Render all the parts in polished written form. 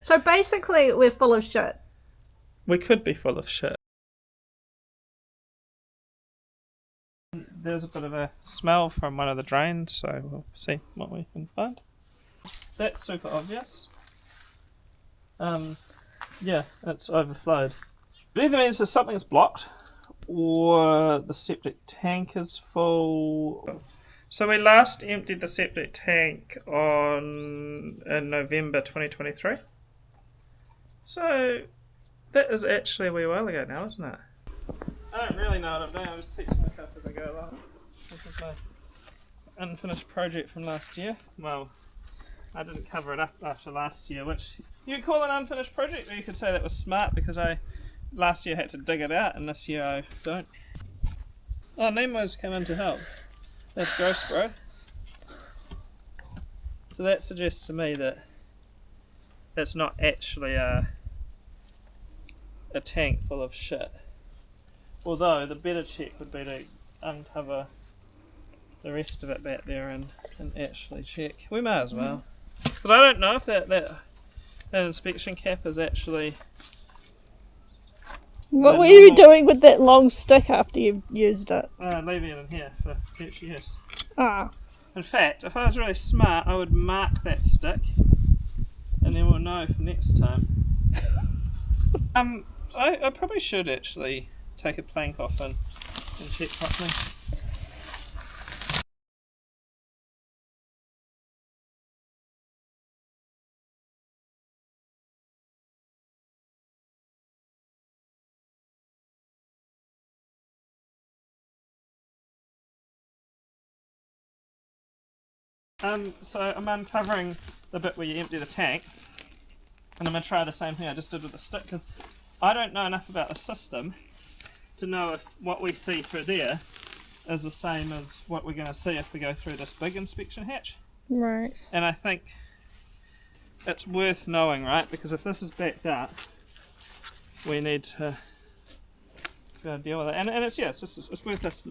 So basically, we're full of shit. We could be full of shit. There's a bit of a smell from one of the drains, so we'll see what we can find. That's super obvious. Yeah, it's overflowed. It either means that something's blocked or the septic tank is full. So we last emptied the septic tank in November 2023. So that is actually a wee while ago now, isn't it? I don't really know what I'm doing, I'm just teaching myself as I go along. This is my unfinished project from last year. Well, I didn't cover it up after last year, which you could call an unfinished project, or you could say that was smart because I last year had to dig it out and this year I don't. Oh, Nemo's come in to help. That's gross, bro. So that suggests to me that it's not actually a tank full of shit. Although the better check would be to uncover the rest of it back there and actually check. We may as well. Because I don't know if that inspection cap is actually... What were you doing with that long stick after you've used it? Leaving it in here for future use. Ah. In fact, if I was really smart, I would mark that stick and then we'll know for next time. I probably should actually take a plank off and check properly. So I'm uncovering the bit where you empty the tank, and I'm going to try the same thing I just did with the stick, because I don't know enough about the system to know if what we see through there is the same as what we're going to see if we go through this big inspection hatch. Right. And I think it's worth knowing, right? Because if this is backed up, we need to go deal with it. And it's worth us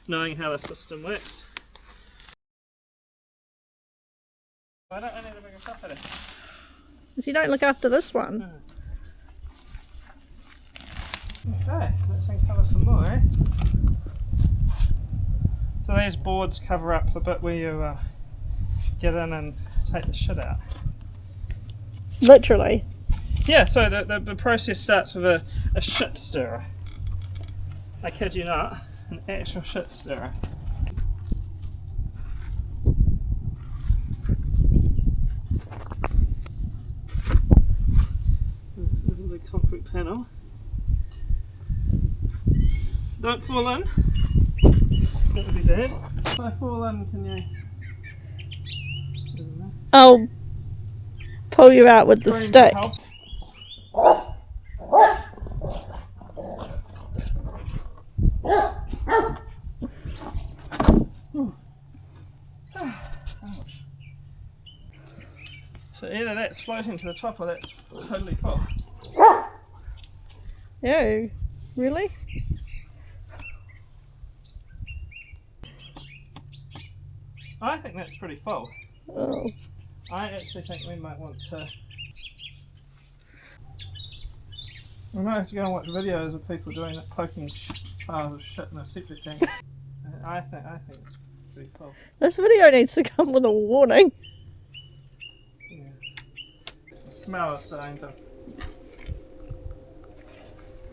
knowing how the system works. Why don't I need a bigger property? If you don't look after this one. Okay, let's uncover some more, eh? So these boards cover up the bit where you get in and take the shit out. Literally. Yeah, so the process starts with a shit stirrer. I kid you not, an actual shit stirrer. This is the concrete panel. Don't fall in. That would be bad. If I fall in, can you... I'll pull you out with the stick. So either that's floating to the top or that's totally full. Oh, really? I think that's pretty full. Oh. I actually think we might want to... We might have to go and watch videos of people doing it, poking piles of shit in a septic tank. I think it's pretty full. This video needs to come with a warning. Yeah. The smell is starting to...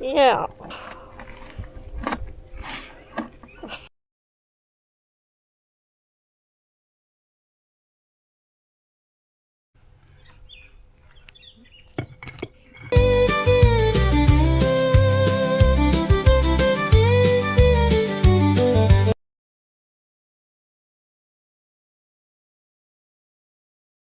Yeah.